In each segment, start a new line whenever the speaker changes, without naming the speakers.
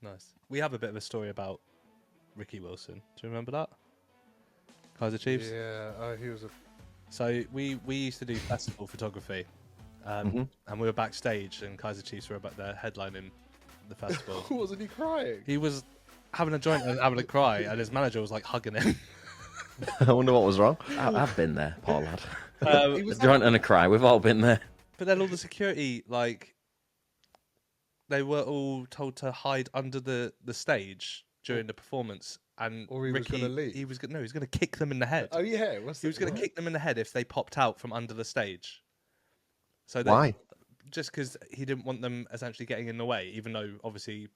Nice. We have a bit of a story about Ricky Wilson. Do you remember that? Kaiser Chiefs?
Yeah, he was a...
So we used to do festival photography. And we were backstage, and Kaiser Chiefs were about there headlining the festival.
Wasn't he crying?
He was having a joint and having a cry, and his manager was like hugging him.
I wonder what was wrong.
I've been there, poor lad.
He was
A joint and a cry. We've all been there.
But then all the security, like, they were all told to hide under the stage during the performance, and
Or he was
Ricky,
gonna leave?
he was going to kick them in the head.
Oh yeah,
He was going to kick them in the head if they popped out from under the stage. So
Why?
Just because he didn't want them essentially getting in the way, even though obviously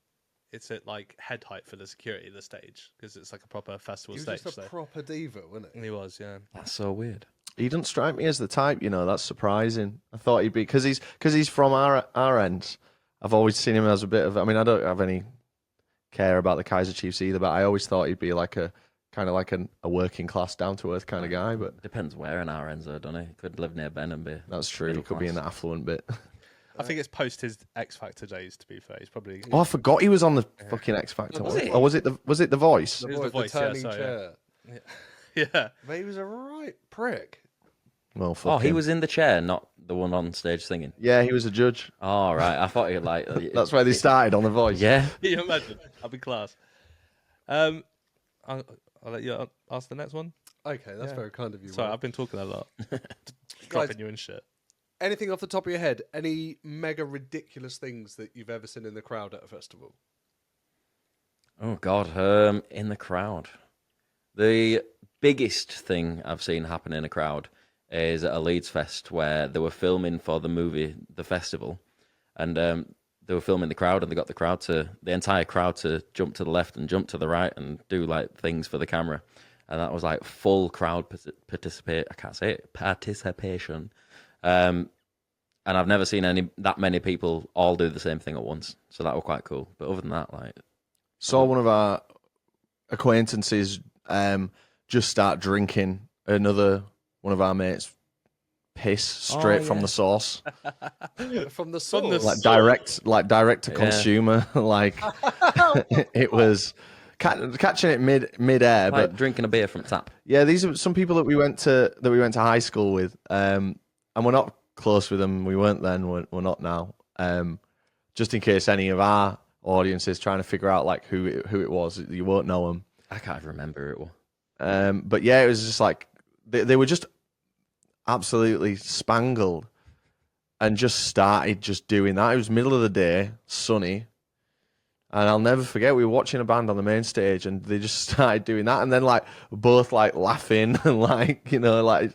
it's at like head height for the security of the stage, because it's like a proper festival
He was
stage.
just a proper diva, wasn't he?
He was, yeah.
That's so weird.
He doesn't strike me as the type, you know. That's surprising. I thought he'd be because he's from our end. I've always seen him as a bit of. I mean, I don't have any care about the Kaiser Chiefs either, but I always thought he'd be like a kind of like a working class, down to earth kind of guy. But
Depends where in our ends, though, don't he? Could live near Ben and be.
that's true. He could be in the affluent bit.
I think it's post his X Factor days. To be fair, he's probably.
Oh, I forgot he was on the fucking X Factor.
Was he?
Or was it the Voice?
It was the Voice, yeah,
turning
sorry,
chair.
Yeah.
But he was a right prick.
Well, fuck
Oh, he
him.
was in the chair, not the one on stage singing.
Yeah, he was a judge.
Oh, right. I thought he like.
That's where they started on the Voice.
Yeah.
Can you imagine? I'll be class. I'll let you ask the next one.
Okay, that's very kind of you.
Sorry,
Will.
I've been talking a lot.
Guys,
Dropping you in shit.
anything off the top of your head? Any mega ridiculous things that you've ever seen in the crowd at a festival?
Oh God. In the crowd, the biggest thing I've seen happen in a crowd is at a Leeds fest where they were filming for the movie The Festival, and they were filming the crowd, and they got the entire crowd to jump to the left and jump to the right and do like things for the camera, and that was like full crowd participation. And I've never seen that many people all do the same thing at once, so that was quite cool. But other than that, like,
Saw one of our acquaintances just start drinking another one of our mates' piss straight from the source,
From the source.
like direct to consumer. Like it was catching it mid air,
like
but
drinking a beer from tap.
yeah, these are some people that we went to high school with, and we're not close with them. We weren't then. We're not now. Just in case any of our audience is trying to figure out like who it was, you won't know them.
I can't remember it.
But yeah, it was just like they were just absolutely spangled and just started just doing that. It was middle of the day, sunny, and I'll never forget, we were watching a band on the main stage and they just started doing that, and then like both like laughing and like, you know, like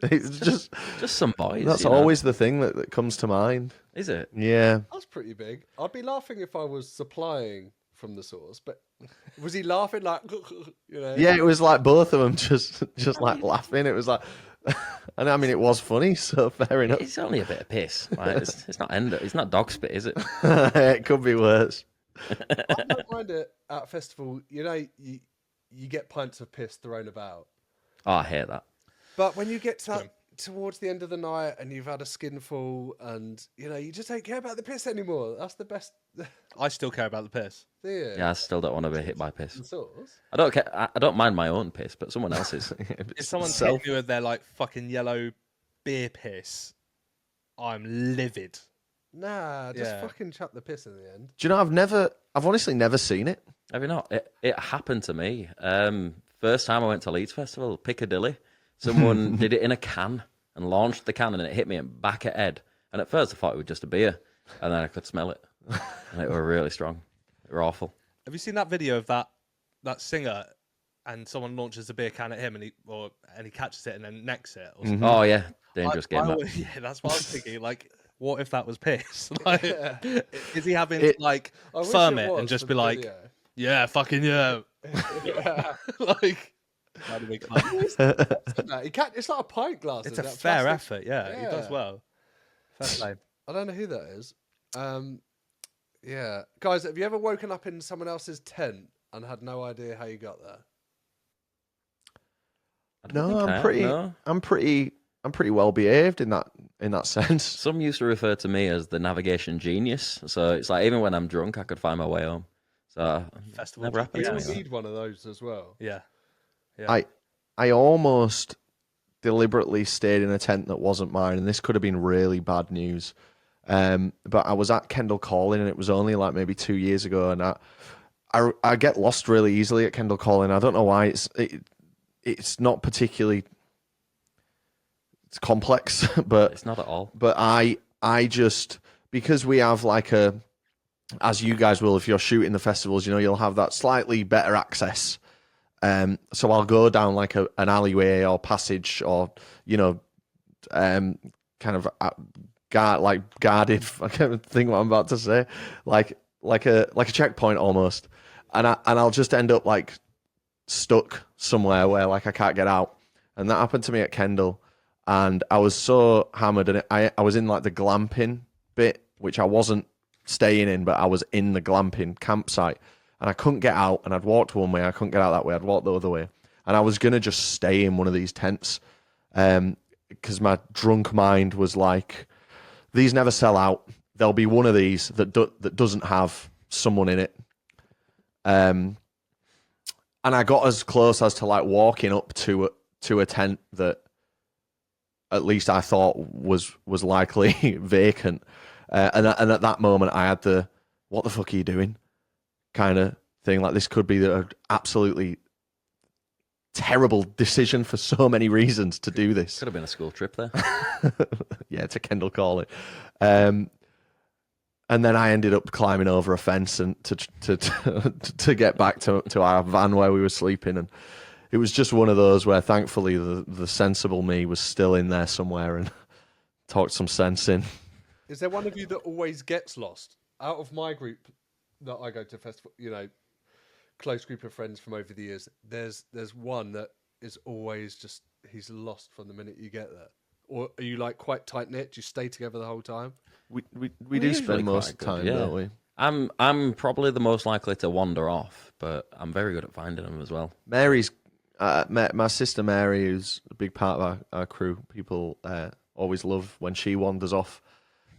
it's just
some boys.
That's always the thing that comes to mind.
Is it?
Yeah.
That's pretty big. I'd be laughing if I was supplying from the source, but was he laughing like, you know?
Yeah, it was like both of them just like laughing. It was like, and I mean, it was funny, so fair enough.
It's only a bit of piss. Like, it's not it's not dog spit, is it?
It could be worse.
I don't mind it at a festival. You know, you get pints of piss thrown about.
Oh, I hate that.
But when you get towards the end of the night and you've had a skinful and, you know, you just don't care about the piss anymore. That's the best.
I still care about the piss.
Yeah, I still don't want to be hit by piss.
Sauce?
I don't care. I don't mind my own piss, but someone else's.
If someone's hitting me with their like fucking yellow beer piss, I'm livid.
Nah, just fucking chuck the piss in the end.
Do you know, I've honestly never seen it.
Have you not? It happened to me. First time I went to Leeds Festival, Piccadilly. Someone did it in a can and launched the can, and it hit me in back of head. And at first I thought it was just a beer, and then I could smell it, and it were really strong. It were awful.
Have you seen that video of that singer, and someone launches a beer can at him, and he catches it and then necks it? Or something?
Oh yeah, dangerous game.
Yeah, that's what I was thinking. Like, what if that was piss? Like, is he having like firm it and just be like, video. Yeah, fucking yeah, like.
It's like a pint glass.
It's a fair effort, yeah. He does well. Fair play.
I don't know who that is. Yeah, guys, have you ever woken up in someone else's tent and had no idea how you got there?
No, I'm pretty I'm pretty well behaved in that sense.
Some used to refer to me as the navigation genius. So it's like even when I'm drunk, I could find my way home. So
Festival
never happened
We
to
all
me.
need one of those as well.
Yeah. Yeah.
I almost deliberately stayed in a tent that wasn't mine, and this could have been really bad news. But I was at Kendal Calling, and it was only like maybe 2 years ago, and I get lost really easily at Kendal Calling. I don't know why. It's not particularly complex, but
It's not at all.
But I just, because we have like as you guys will, if you're shooting the festivals, you'll have that slightly better access. So I'll go down like an alleyway or passage, or kind of guarded. I can't think what I'm about to say, like a checkpoint almost, and I'll just end up like stuck somewhere where like I can't get out, and that happened to me at Kendal, and I was so hammered, and I was in like the glamping bit, which I wasn't staying in, but I was in the glamping campsite. And I couldn't get out, and I'd walked one way, I couldn't get out that way, I'd walked the other way. And I was going to just stay in one of these tents because my drunk mind was like, these never sell out. There'll be one of these that doesn't have someone in it. And I got as close as to like walking up to a tent that at least I thought was likely vacant. And at that moment, I had the, what the fuck are you doing? Kind of thing. Like, this could be the absolutely terrible decision for so many reasons to do this.
Could have been a school trip there.
Yeah, to Kendal Calling. And then I ended up climbing over a fence and to get back to our van where we were sleeping. And it was just one of those where thankfully the sensible me was still in there somewhere and talked some sense in.
Is there one of you that always gets lost? Out of my group that I go to festival, close group of friends from over the years, there's one that is always just, he's lost from the minute you get there. Or are you like quite tight knit? Do you stay together the whole time?
We do spend most of the time, don't we?
I'm probably the most likely to wander off, but I'm very good at finding them as well.
Mary's my sister Mary, who's a big part of our crew. People always love when she wanders off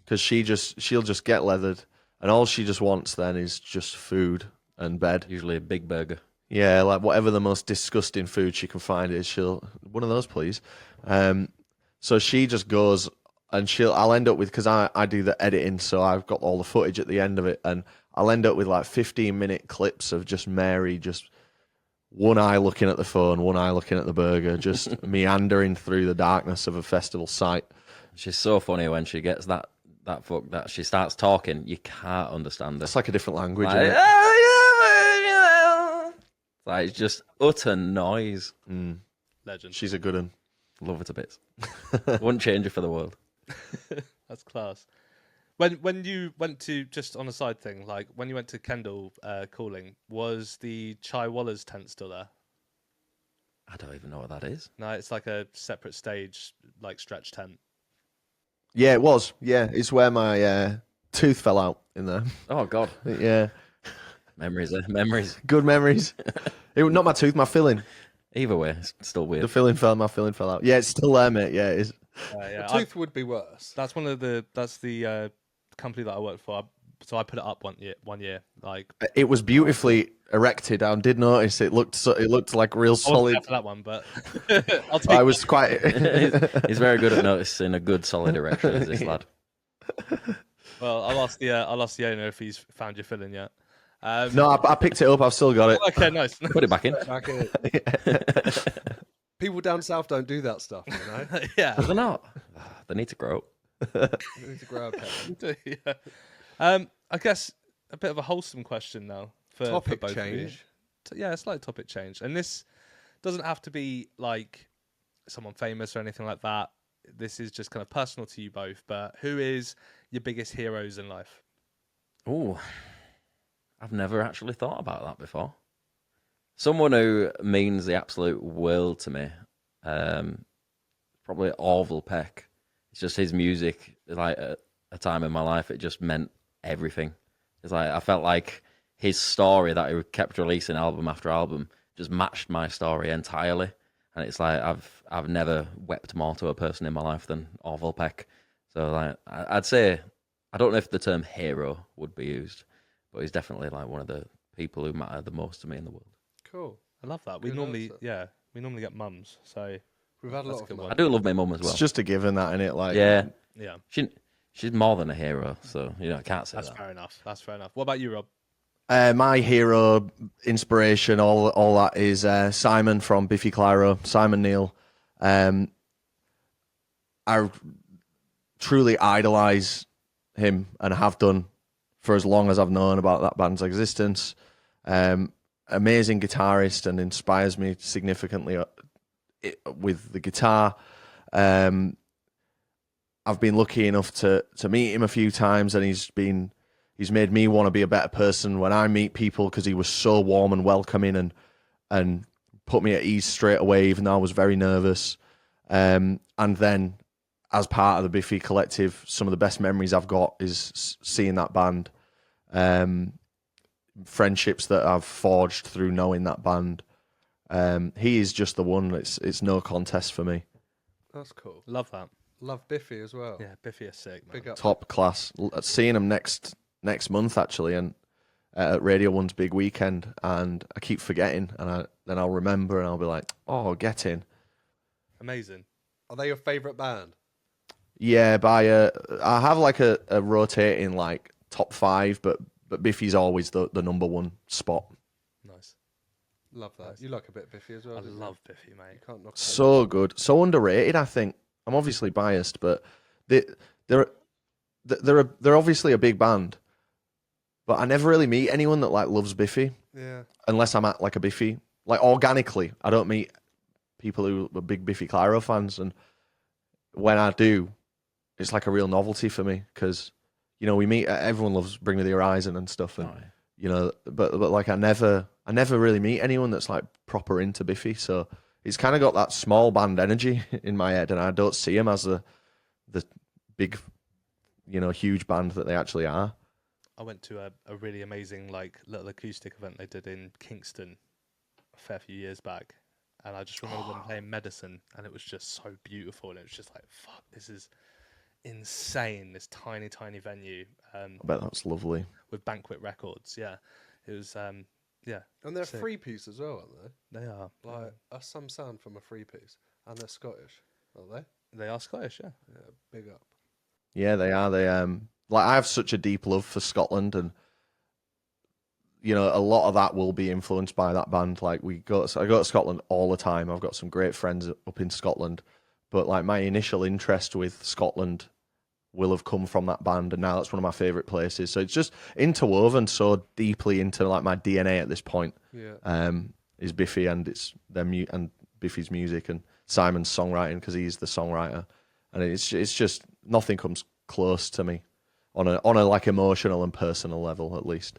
because she'll just get leathered. And all she just wants then is just food and bed.
Usually a big burger.
Yeah, like whatever the most disgusting food she can find is, one of those, please. So she just goes, and I'll end up with, because I do the editing, so I've got all the footage at the end of it, and I'll end up with like 15-minute clips of just Mary, just one eye looking at the phone, one eye looking at the burger, just meandering through the darkness of a festival site. She's
so funny when she gets that she starts talking, you can't understand her.
It's like a different language,
like,
isn't it?
Like, it's just utter noise.
Legend.
She's a good one.
Love her to bits. Wouldn't change her for the world.
That's class. When you went to, just on a side thing, like when you went to Kendal Calling, was the Chai Wallahs tent still there?
I don't even know what that is.
No, it's like a separate stage, like stretch tent.
Yeah, it was. Yeah, it's where my tooth fell out in there.
Oh, God.
Yeah.
Memories.
Good memories. Not my tooth, my filling.
Either way, it's still weird.
My filling fell out. Yeah, it's still there, mate. Yeah, it is.
Yeah, the tooth would be worse.
That's the company that I worked for. So I put it up one year. Like,
it was beautifully erected. I did notice it looked like real solid.
I wasn't there for that one, but I'll take.
I was quite.
He's very good at noticing a good solid erection, is this lad.
Well, I'll ask the owner if he's found your filling yet.
No, I picked it up. I've still got it.
Okay, nice.
Put it back in.
People down south don't do that stuff, you know.
Yeah,
they're not. They need to grow up.
They need to grow up.
Yeah. I guess a bit of a wholesome question now for
Topic
both
change.
Of you. Yeah, a slight topic change, and this doesn't have to be like someone famous or anything like that. This is just kind of personal to you both. But who is your biggest heroes in life?
Oh, I've never actually thought about that before. Someone who means the absolute world to me, probably Orville Peck. It's just his music, like at a time in my life, it just meant everything. It's like I felt like his story that he kept releasing album after album just matched my story entirely. and it's like I've never wept more to a person in my life than Orville Peck. So like I'd say I don't know if the term hero would be used, but he's definitely like one of the people who matter the most to me in the world.
Cool.
I love that. We normally get mums, so
we've had a lot of
I do love my mum as well.
It's just a given that, innit? Like,
yeah.
She's
more than a hero, so I can't say
that's
that.
fair enough. That's fair enough. What about you, Rob?
My hero, inspiration, all that is Simon from Biffy Clyro, Simon Neil. I truly idolise him and have done for as long as I've known about that band's existence. Amazing guitarist and inspires me significantly with the guitar. I've been lucky enough to meet him a few times, and he's made me want to be a better person when I meet people, because he was so warm and welcoming and put me at ease straight away, even though I was very nervous. And then, as part of the Biffy collective, some of the best memories I've got is seeing that band. Friendships that I've forged through knowing that band. He is just the one. It's no contest for me.
That's cool.
Love that.
Love Biffy as well.
Yeah, Biffy is sick, man.
Big up.
Top class. Seeing him next month actually, and at Radio 1's big weekend, and I keep forgetting, and then I'll remember, and I'll be like, oh, get in.
Amazing.
Are they your favourite band?
Yeah, I have like a rotating like top 5, but Biffy's always the number 1 spot.
Nice.
Love that. Nice. You like a bit of Biffy as well.
I love Biffy, mate.
You can't knock
so good, so underrated. I think I'm obviously biased, but they're obviously a big band, but I never really meet anyone that like loves Biffy.
Yeah.
Unless I'm at like a Biffy, like organically, I don't meet people who are big Biffy Clyro fans, and when I do, it's like a real novelty for me, because we meet, everyone loves Bring Me the Horizon and stuff, and but like I never really meet anyone that's like proper into Biffy, so it's kind of got that small band energy in my head, and I don't see him as the big, huge band that they actually are.
I went to a really amazing like little acoustic event they did in Kingston a fair few years back, and I just remember them playing Medicine, and it was just so beautiful, and it was just like, fuck, this is insane, this tiny venue.
I bet that's lovely.
With Banquet Records, yeah. It was yeah.
And they're
sick.
3-piece as well, aren't they?
They are.
Like some sound from a 3-piece. And they're Scottish, aren't they?
They are Scottish, yeah.
Yeah, big up.
Yeah, they are. They like, I have such a deep love for Scotland, and a lot of that will be influenced by that band. Like I go to Scotland all the time. I've got some great friends up in Scotland, but like my initial interest with Scotland will have come from that band, and now that's one of my favorite places. So it's just interwoven so deeply into like my DNA at this point.
Yeah.
Is Biffy, and it's and Biffy's music and Simon's songwriting, because he's the songwriter, and it's just nothing comes close to me on a like emotional and personal level, at least.